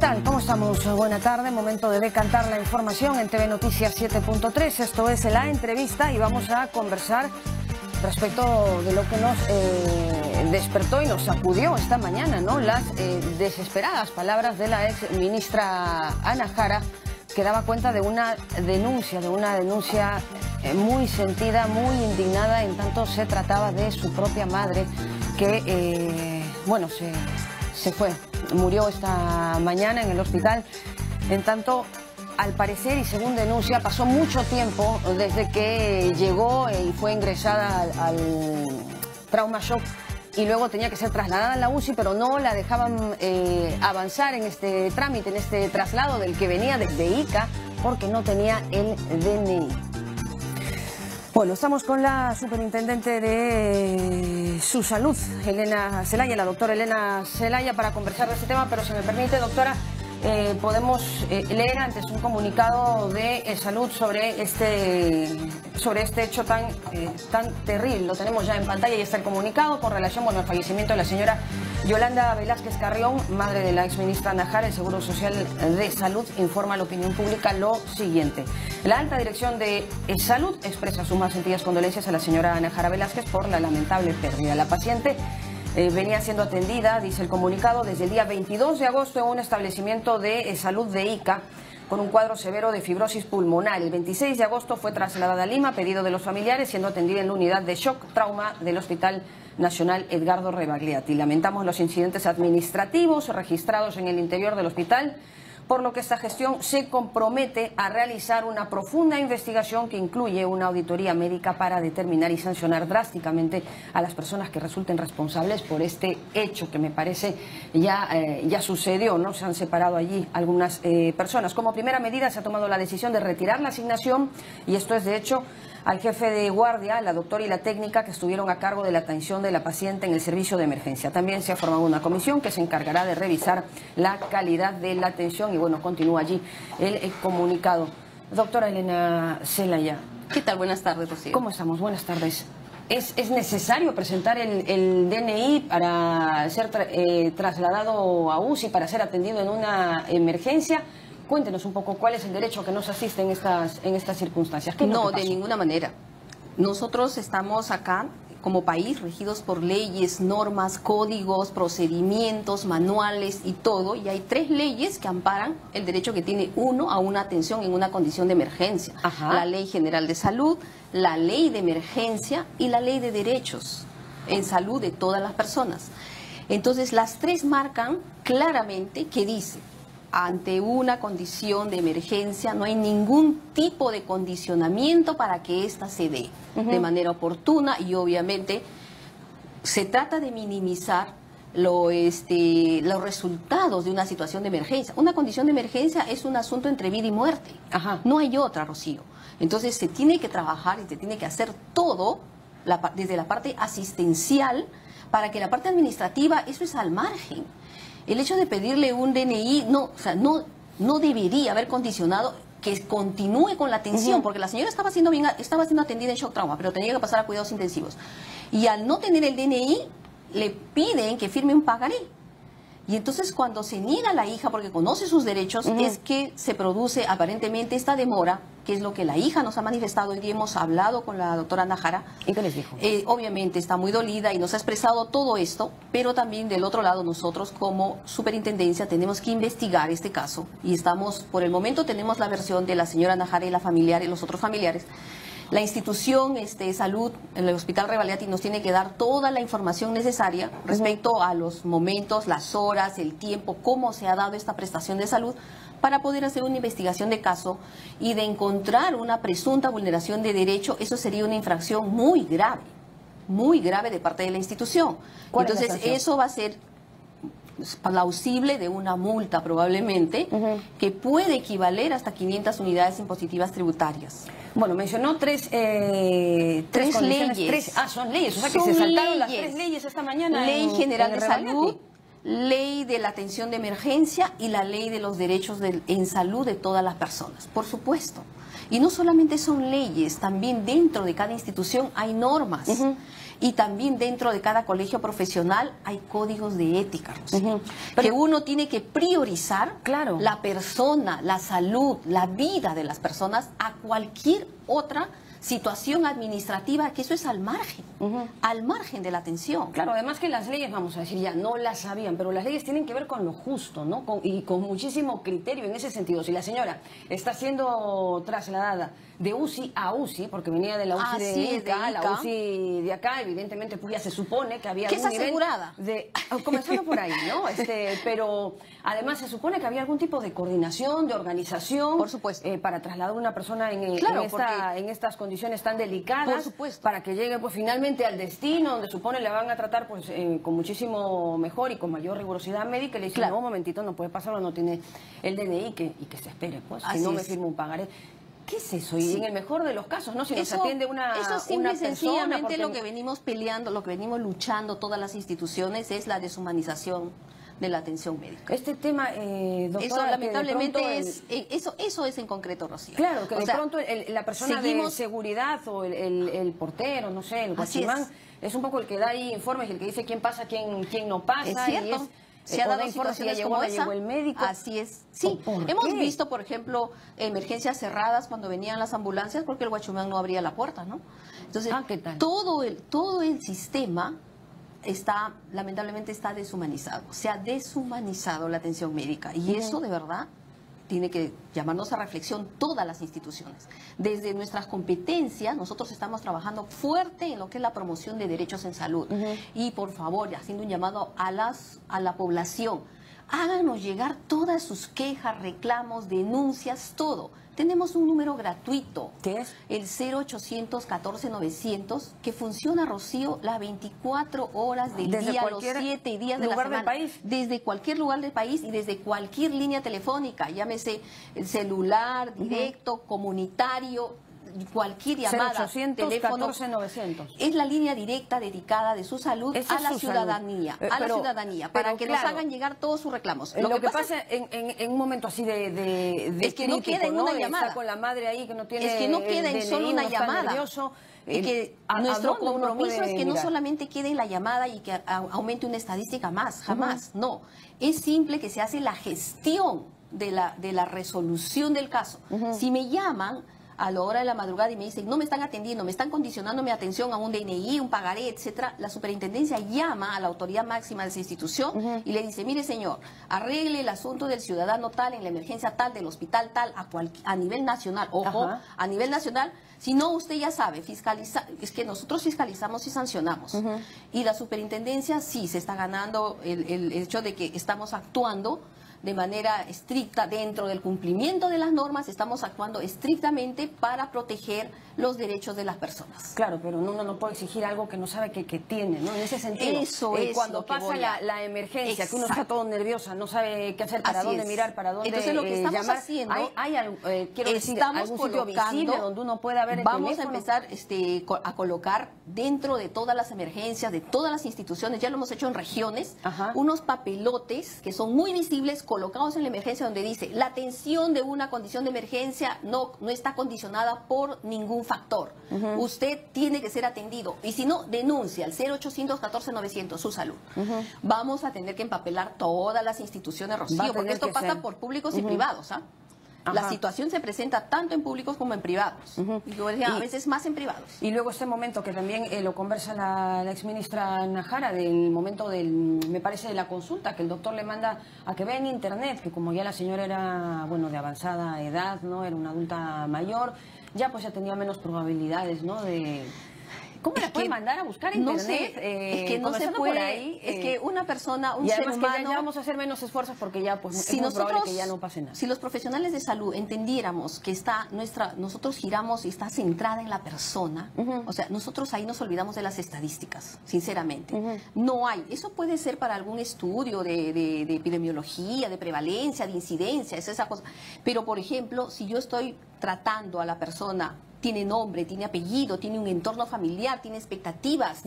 tal? ¿Cómo estamos? Buena tarde, momento de decantar la información en TV Noticias 7.3. Esto es la entrevista y vamos a conversar respecto de lo que nos despertó y nos sacudió esta mañana, ¿no? Las desesperadas palabras de la ex ministra Ana Jara, que daba cuenta de una denuncia muy sentida, muy indignada, en tanto se trataba de su propia madre, que, se fue, murió esta mañana en el hospital. En tanto, al parecer, y según denuncia, pasó mucho tiempo desde que llegó y fue ingresada al trauma shock, y luego tenía que ser trasladada a la UCI, pero no la dejaban avanzar en este trámite, en este traslado del que venía desde Ica, porque no tenía el DNI. Bueno, estamos con la superintendente de su salud, Elena Zelaya, la doctora Elena Zelaya, para conversar de este tema, pero si me permite, doctora, podemos leer antes un comunicado de salud sobre este hecho tan terrible. Lo tenemos ya en pantalla y está el comunicado con relación al fallecimiento de la señora Yolanda Velázquez Carrión, madre de la exministra Ana Jara. El Seguro Social de Salud informa a la opinión pública lo siguiente: la alta dirección de Salud expresa sus más sentidas condolencias a la señora Ana Jara Velázquez por la lamentable pérdida. La paciente venía siendo atendida, dice el comunicado, desde el día 22 de agosto en un establecimiento de salud de Ica con un cuadro severo de fibrosis pulmonar. El 26 de agosto fue trasladada a Lima a pedido de los familiares, siendo atendida en la unidad de shock trauma del Hospital Nacional Edgardo Rebagliati. Lamentamos los incidentes administrativos registrados en el interior del hospital, por lo que esta gestión se compromete a realizar una profunda investigación que incluye una auditoría médica para determinar y sancionar drásticamente a las personas que resulten responsables por este hecho, que me parece ya sucedió, ¿no? Se han separado allí algunas personas. Como primera medida se ha tomado la decisión de retirar la asignación, y esto es de hecho al jefe de guardia, la doctora y la técnica que estuvieron a cargo de la atención de la paciente en el servicio de emergencia. También se ha formado una comisión que se encargará de revisar la calidad de la atención, y bueno, continúa allí el comunicado. Doctora Elena Zelaya. ¿Qué tal? Buenas tardes, Rocío. ¿Cómo estamos? Buenas tardes. ¿Es necesario presentar el DNI para ser trasladado a UCI, para ser atendido en una emergencia? Cuéntenos un poco cuál es el derecho que nos asiste en estas circunstancias. No, de ninguna manera. Nosotros estamos acá como país regidos por leyes, normas, códigos, procedimientos, manuales y todo. Y hay 3 leyes que amparan el derecho que tiene uno a una atención en una condición de emergencia. Ajá. La Ley General de Salud, la Ley de Emergencia y la Ley de Derechos en Salud de todas las personas. Entonces, las 3 marcan claramente que dice: ante una condición de emergencia no hay ningún tipo de condicionamiento para que ésta se dé de manera oportuna, y obviamente se trata de minimizar los resultados de una situación de emergencia. Una condición de emergencia es un asunto entre vida y muerte. Ajá. No hay otra, Rocío. Entonces se tiene que trabajar y se tiene que hacer todo desde la parte asistencial, para que la parte administrativa, eso es al margen. El hecho de pedirle un DNI no debería haber condicionado que continúe con la atención, porque la señora estaba siendo atendida en shock trauma, pero tenía que pasar a cuidados intensivos. Y al no tener el DNI, le piden que firme un pagaré. Y entonces, cuando se niega a la hija, porque conoce sus derechos, es que se produce aparentemente esta demora, que es lo que la hija nos ha manifestado. Hoy día hemos hablado con la doctora Ana Jara. ¿Y qué les dijo? Obviamente está muy dolida y nos ha expresado todo esto, pero también del otro lado nosotros como superintendencia tenemos que investigar este caso, y por el momento tenemos la versión de la señora Ana Jara y los otros familiares. La institución de salud, el Hospital Rebagliati, nos tiene que dar toda la información necesaria respecto a los momentos, las horas, el tiempo, cómo se ha dado esta prestación de salud, para poder hacer una investigación de caso, y de encontrar una presunta vulneración de derecho. Eso sería una infracción muy grave de parte de la institución. Entonces, eso va a ser plausible de una multa probablemente, que puede equivaler hasta 500 unidades impositivas tributarias. Bueno, mencionó tres leyes. Son leyes, o sea que se saltaron las 3 leyes esta mañana. Ley General de Salud, ley de la atención de emergencia y la ley de los derechos en salud de todas las personas, por supuesto. Y no solamente son leyes, también dentro de cada institución hay normas. Y también dentro de cada colegio profesional hay códigos de ética, Rocío, que uno tiene que priorizar la persona, la salud, la vida de las personas a cualquier otra situación administrativa, que eso es al margen de la atención. Claro, además que las leyes, vamos a decir ya, no las sabían, pero las leyes tienen que ver con lo justo, ¿no? Y con muchísimo criterio en ese sentido. Si la señora está siendo trasladada de UCI a UCI, porque venía de la UCI de Ica, la UCI de acá, evidentemente pues ya se supone que había algún nivel asegurada. Comenzando por ahí, ¿no? Pero además se supone que había algún tipo de coordinación, de organización, por supuesto, para trasladar a una persona en estas condiciones tan delicadas, por supuesto, para que llegue pues finalmente al destino donde supone le van a tratar pues con muchísimo mejor y con mayor rigurosidad médica, y le dicen, no, un momentito, no puede pasarlo, no tiene el DNI, y que se espere, pues, si no me firma un pagaré. ¿Qué es eso? Y en el mejor de los casos, ¿no? Si nos atiende eso simple y sencillamente lo que venimos peleando, lo que venimos luchando todas las instituciones, es la deshumanización de la atención médica. Este tema, doctora, eso lamentablemente eso es en concreto, Rocío. Claro, que de pronto la persona de seguridad o el portero, no sé, el guachimán, es un poco el que da ahí informes, el que dice quién pasa, quién no pasa. Es cierto. Se ha dado situaciones como esa. El médico. Así es. Sí, hemos visto, por ejemplo, emergencias cerradas cuando venían las ambulancias porque el guachumán no abría la puerta, ¿no? Entonces, ¿qué tal? todo el sistema lamentablemente está deshumanizado. Se ha deshumanizado la atención médica y eso de verdad tiene que llamarnos a reflexión todas las instituciones. Desde nuestras competencias, nosotros estamos trabajando fuerte en lo que es la promoción de derechos en salud. Y por favor, haciendo un llamado a la población, háganos llegar todas sus quejas, reclamos, denuncias, todo. Tenemos un número gratuito, ¿qué es? El 0800 14 900, que funciona, Rocío, las 24 horas del día, los 7 días de la semana. Del país. Desde cualquier lugar del país y desde cualquier línea telefónica, llámese el celular, directo, comunitario, cualquier llamada, 0800 teléfono, 14 900. es la línea directa dedicada de su salud a la ciudadanía, para que nos hagan llegar todos sus reclamos. Lo que pasa en un momento así es que no queda en una llamada. Está con la madre ahí que no tiene, es que no queda en solo una llamada. Nervioso, y que nuestro compromiso es que no solamente quede en la llamada y que aumente una estadística más, jamás, no. Es simple que se hace la gestión de la resolución del caso. Si me llaman a la hora de la madrugada y me dicen, no me están atendiendo, me están condicionando mi atención a un DNI, un pagaré, etcétera, la superintendencia llama a la autoridad máxima de esa institución y le dice, mire señor, arregle el asunto del ciudadano tal, en la emergencia tal, del hospital tal, a nivel nacional, ojo, a nivel nacional. Si no, usted ya sabe, es que nosotros fiscalizamos y sancionamos. Y la superintendencia sí se está ganando el hecho de que estamos actuando de manera estricta dentro del cumplimiento de las normas, estamos actuando estrictamente para proteger los derechos de las personas. Claro, pero uno no puede exigir algo que no sabe que tiene, ¿no? En ese sentido, eso es cuando pasa la emergencia, que uno está todo nerviosa, no sabe qué hacer, para dónde mirar, para dónde Entonces, lo que estamos llamar. Haciendo, quiero decir, algún sitio visible donde uno pueda ver el Vamos teléfono. a empezar a colocar dentro de todas las emergencias, de todas las instituciones, ya lo hemos hecho en regiones, unos papelotes que son muy visibles, colocados en la emergencia, donde dice, la atención de una condición de emergencia no está condicionada por ningún factor. Usted tiene que ser atendido. Y si no, denuncia al 0800 14 900 su salud. Vamos a tener que empapelar todas las instituciones, Rocío, porque esto pasa por públicos y privados, La situación se presenta tanto en públicos como en privados. Y yo decía, a veces más en privados. Y luego este momento que también lo conversa la exministra Nájara, del momento me parece, de la consulta, que el doctor le manda a que vea en internet, que como ya la señora era, bueno, de avanzada edad, ¿no? Era una adulta mayor, ya pues ya tenía menos probabilidades, ¿no? ¿Cómo la puede mandar a buscar en internet? Es que no se puede. Ahí, es que una persona, un ser humano. Que ya vamos a hacer menos esfuerzos porque ya pues es muy probable que ya no pase nada. Si los profesionales de salud entendiéramos que nosotros giramos y está centrada en la persona, o sea, nosotros ahí nos olvidamos de las estadísticas, sinceramente. No hay. Eso puede ser para algún estudio de epidemiología, de prevalencia, de incidencia, es esa cosa. Pero, por ejemplo, si yo estoy tratando a la persona tiene nombre, tiene apellido, tiene un entorno familiar, tiene expectativas,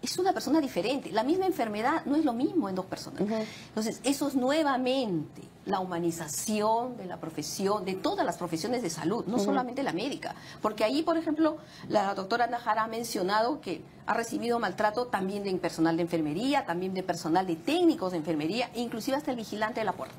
es una persona diferente. La misma enfermedad no es lo mismo en dos personas. Entonces, eso es nuevamente la humanización de la profesión, de todas las profesiones de salud, no solamente la médica. Porque ahí, por ejemplo, la doctora Ana Jara ha mencionado que ha recibido maltrato también de personal de enfermería, también de personal de técnicos de enfermería, inclusive hasta el vigilante de la puerta.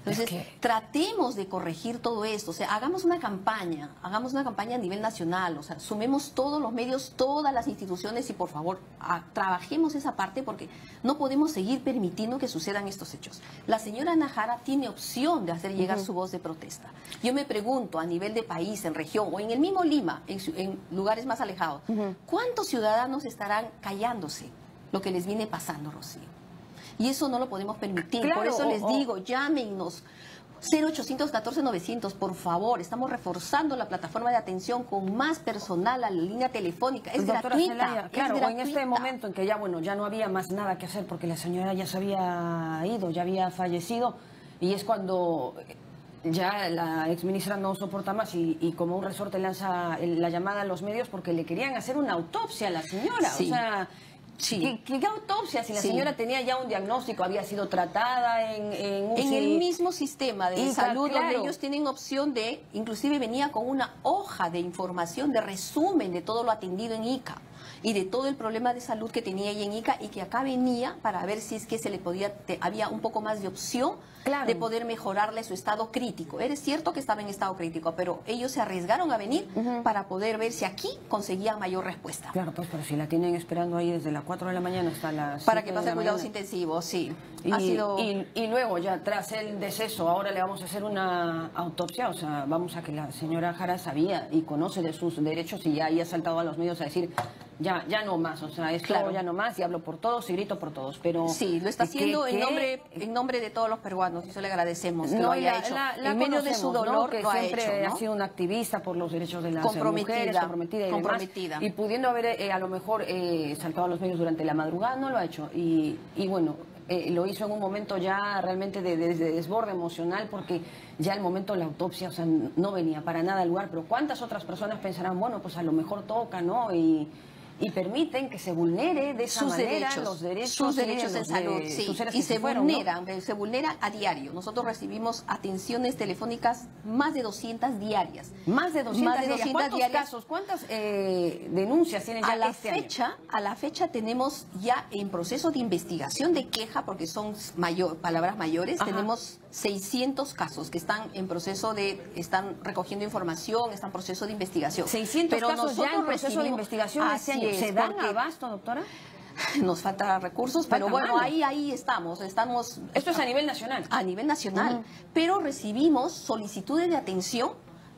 Entonces, tratemos de corregir todo esto, o sea, hagamos una campaña a nivel nacional, o sea, sumemos todos los medios, todas las instituciones y por favor, trabajemos esa parte porque no podemos seguir permitiendo que sucedan estos hechos. La señora Ana Jara tiene opción de hacer llegar su voz de protesta. Yo me pregunto, a nivel de país, en región o en el mismo Lima, en lugares más alejados, ¿cuántos ciudadanos estarán callándose lo que les viene pasando, Rocío? Y eso no lo podemos permitir. Claro, por eso les digo, llámenos 0814-900, por favor. Estamos reforzando la plataforma de atención con más personal a la línea telefónica. Es gratuita. Zelaya, claro, es gratuita. En este momento en que ya, bueno, ya no había más nada que hacer porque la señora ya se había ido, ya había fallecido, y es cuando ya la exministra no soporta más y como un resorte lanza la llamada a los medios porque le querían hacer una autopsia a la señora. Sí. O sea... Sí. ¿Qué autopsia? Si la señora tenía ya un diagnóstico, había sido tratada en el mismo sistema de salud, donde ellos tienen opción de, inclusive venía con una hoja de información, de resumen de todo lo atendido en ICA y de todo el problema de salud que tenía ella en ICA y que acá venía para ver si es que se le podía, había un poco más de opción de poder mejorarle su estado crítico. Es cierto que estaba en estado crítico, pero ellos se arriesgaron a venir para poder ver si aquí conseguía mayor respuesta. Claro, pues pero si la tienen esperando ahí desde las 4 de la mañana hasta las para que pase cuidados intensivos, sí. Y luego ya tras el deceso, ahora le vamos a hacer una autopsia, o sea, vamos a que la señora Jara sabía y conoce de sus derechos y ya haya saltado a los medios a decir ya no más, o sea, esto ya no más, y hablo por todos y grito por todos, pero... Sí, lo está haciendo en nombre de todos los peruanos, y eso le agradecemos que lo haya hecho. En medio de su dolor, ¿no? Que lo siempre ha hecho, ¿no? ha sido una activista por los derechos de las mujeres, comprometida y pudiendo haber a lo mejor saltado a los medios durante la madrugada, no lo ha hecho, y bueno... lo hizo en un momento ya realmente de desborde emocional porque ya el momento de la autopsia, o sea, no venía para nada al lugar, pero ¿cuántas otras personas pensarán, bueno, pues a lo mejor toca, ¿no? Y permiten que se vulnere de esa manera sus derechos en salud, sí, y se vulneran a diario. Nosotros recibimos atenciones telefónicas más de 200 diarias. Más de 200 diarias. ¿Cuántos diarias? casos, cuántas denuncias tienen ya este año? A la fecha tenemos ya en proceso de investigación de queja, porque son palabras mayores, tenemos 600 casos que están en proceso están recogiendo información, están en proceso de investigación. 600 casos ya en proceso de investigación este año. ¿Se dan abasto, doctora? Nos faltan recursos, pero bueno, ahí estamos. Esto es a nivel nacional. A nivel nacional, pero recibimos solicitudes de atención,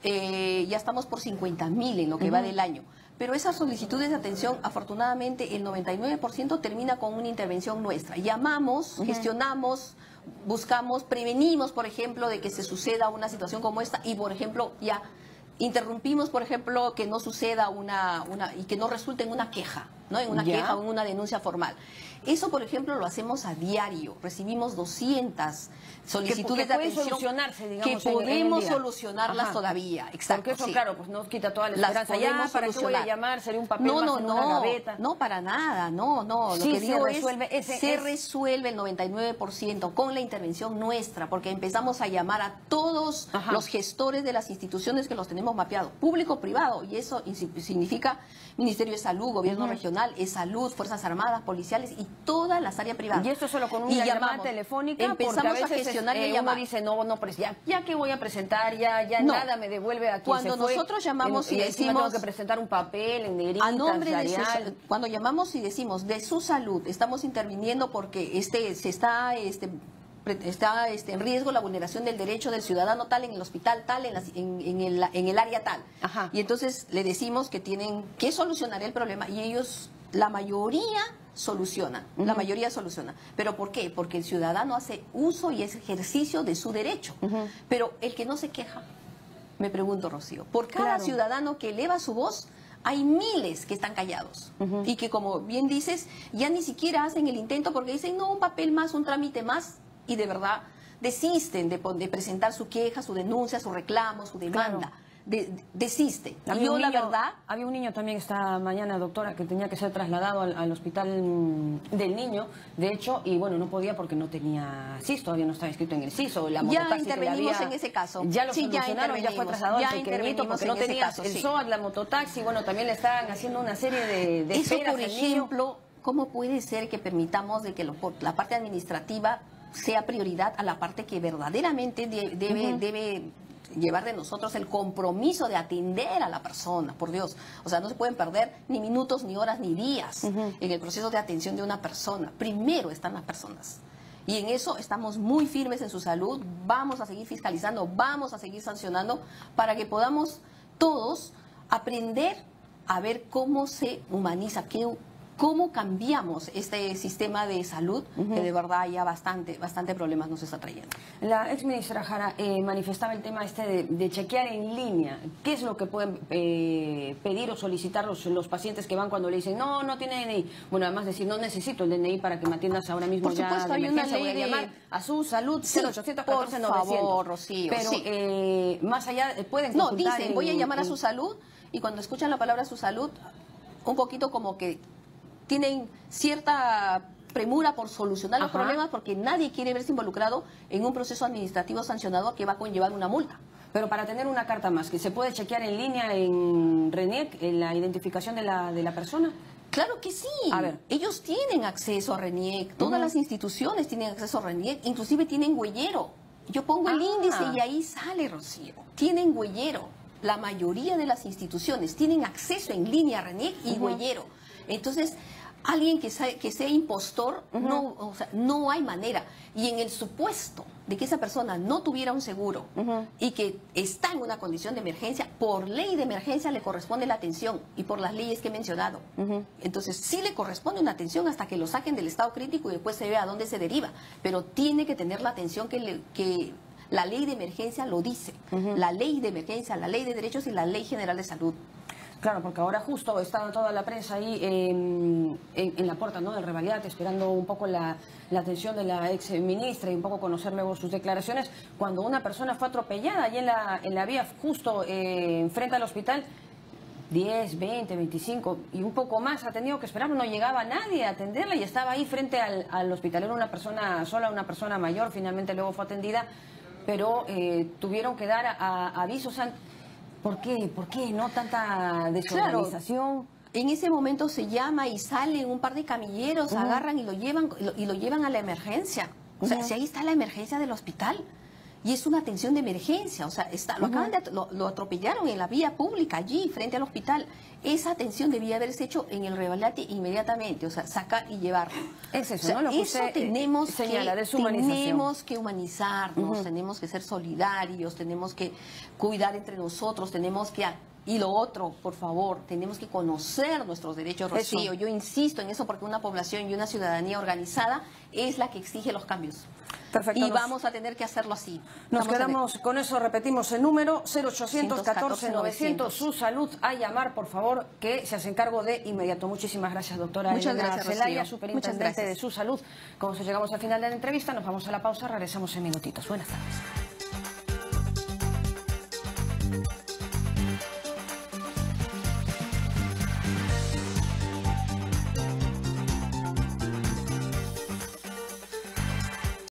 ya estamos por 50.000 en lo que va del año. Pero esas solicitudes de atención, afortunadamente, el 99% termina con una intervención nuestra. Llamamos, gestionamos, buscamos, prevenimos, por ejemplo, de que se suceda una situación como esta y, por ejemplo, ya interrumpimos, por ejemplo, que no suceda y que no resulte en una queja, ¿no? En una queja o en una denuncia formal. Eso, por ejemplo, lo hacemos a diario. Recibimos 200 solicitudes de atención que podemos solucionarlas todavía. Exacto. Porque eso, claro, pues no quita toda la esperanza. Ya, ¿para qué voy a llamar? ¿Sería un papel más en una gaveta? No, para nada, no. Lo que digo se resuelve el 99% con la intervención nuestra, porque empezamos a llamar a todos los gestores de las instituciones que los tenemos mapeados, público, privado, y eso significa Ministerio de Salud, Gobierno regional, Salud, Fuerzas Armadas, policiales y todas las áreas privadas. Y esto solo con una llamada telefónica. Empezamos a gestionar y uno dice, pues ya que voy a presentar, ya nada me devuelve a quien Cuando nosotros llamamos y decimos... tengo que presentar un papel en negrita, a nombre de cuando llamamos y decimos de su salud, estamos interviniendo porque está en riesgo la vulneración del derecho del ciudadano tal en el hospital tal, en el área tal. Y entonces le decimos que tienen que solucionar el problema y ellos, la mayoría soluciona. ¿Pero por qué? Porque el ciudadano hace uso y ejercicio de su derecho. Pero el que no se queja, me pregunto, Rocío, por cada ciudadano que eleva su voz, hay miles que están callados y que, como bien dices, ya ni siquiera hacen el intento porque dicen, no, un papel más, un trámite más, y de verdad desisten de presentar su queja, su denuncia, su reclamo, su demanda. desiste. Y Había yo, un la niño, verdad... había un niño también esta mañana, doctora, que tenía que ser trasladado al hospital del niño, de hecho, y bueno, no podía porque no tenía CIS, todavía no estaba inscrito en el CIS, o la Ya intervenimos en ese caso. Ya lo Sí, solucionaron, ya fue trasladado al pequeñito porque no tenía el SOAT, la mototaxi, bueno, también le estaban haciendo una serie de Eso, esperas por al ejemplo, niño. ¿cómo puede ser que permitamos de que la parte administrativa sea prioridad a la parte que verdaderamente debe llevar de nosotros el compromiso de atender a la persona, por Dios? O sea, no se pueden perder ni minutos, ni horas, ni días en el proceso de atención de una persona. Primero están las personas. Y en eso estamos muy firmes en su salud, vamos a seguir fiscalizando, vamos a seguir sancionando para que podamos todos aprender a ver cómo se humaniza, cómo cambiamos este sistema de salud que de verdad ya bastante problemas nos está trayendo. La ex ministra Jara manifestaba el tema de chequear en línea. ¿Qué es lo que pueden pedir o solicitar los pacientes que van cuando le dicen no tiene DNI? Bueno, además decir no necesito el DNI para que me atiendas ahora mismo. Por supuesto, hay una ley voy a llamar a su salud 0800 por 14 favor, 900. Rocío, Pero sí. más allá pueden No, consultar dicen voy a llamar a su salud y cuando escuchan la palabra su salud, un poquito como que tienen cierta premura por solucionar los problemas porque nadie quiere verse involucrado en un proceso administrativo sancionador que va a conllevar una multa. Pero para tener una carta más, ¿que se puede chequear en línea en RENIEC, en la identificación de la persona? Claro que sí. A ver. Ellos tienen acceso a RENIEC, todas las instituciones tienen acceso a RENIEC, inclusive tienen huellero. Yo pongo el índice y ahí sale, Rocío. Tienen huellero. La mayoría de las instituciones tienen acceso en línea a RENIEC y huellero. Entonces, alguien que sea impostor, no hay manera. Y en el supuesto de que esa persona no tuviera un seguro y que está en una condición de emergencia, por ley de emergencia le corresponde la atención y por las leyes que he mencionado. Entonces, sí le corresponde una atención hasta que lo saquen del estado crítico y después se vea a dónde se deriva. Pero tiene que tener la atención que la ley de emergencia lo dice. La ley de emergencia, la ley de derechos y la ley general de salud. Claro, porque ahora justo está toda la prensa ahí en la puerta, ¿no?, del Revalidate, esperando un poco la atención de la ex ministra y un poco conocer luego sus declaraciones. Cuando una persona fue atropellada allí en la vía justo frente al hospital, 10, 20, 25 y un poco más ha tenido que esperar, no llegaba nadie a atenderla y estaba ahí frente al hospital. Era una persona sola, una persona mayor, finalmente luego fue atendida, pero tuvieron que dar avisos. ¿Por qué? ¿Por qué no tanta desorganización? Claro, en ese momento se llama y salen un par de camilleros, agarran y lo llevan a la emergencia. O sea, si ahí está la emergencia del hospital y es una atención de emergencia, o sea, lo atropellaron en la vía pública allí frente al hospital. Esa atención debía haberse hecho en el Revalidate inmediatamente, o sea, sacar y llevarlo. Es eso, o sea, ¿no? Lo que eso usted tenemos que humanizarnos, tenemos que ser solidarios, tenemos que cuidar entre nosotros, tenemos que... Y lo otro, por favor, tenemos que conocer nuestros derechos, Rocío. Yo insisto en eso porque una población y una ciudadanía organizada es la que exige los cambios. Perfecto. Y vamos a tener que hacerlo así. Nos quedamos con eso, repetimos el número 0800 14 900. Su salud, a llamar, por favor, que se hace encargo de inmediato. Muchísimas gracias, doctora. Muchas gracias, Celaya, superintendente de Su Salud. Con eso llegamos al final de la entrevista, nos vamos a la pausa, regresamos en minutitos. Buenas tardes.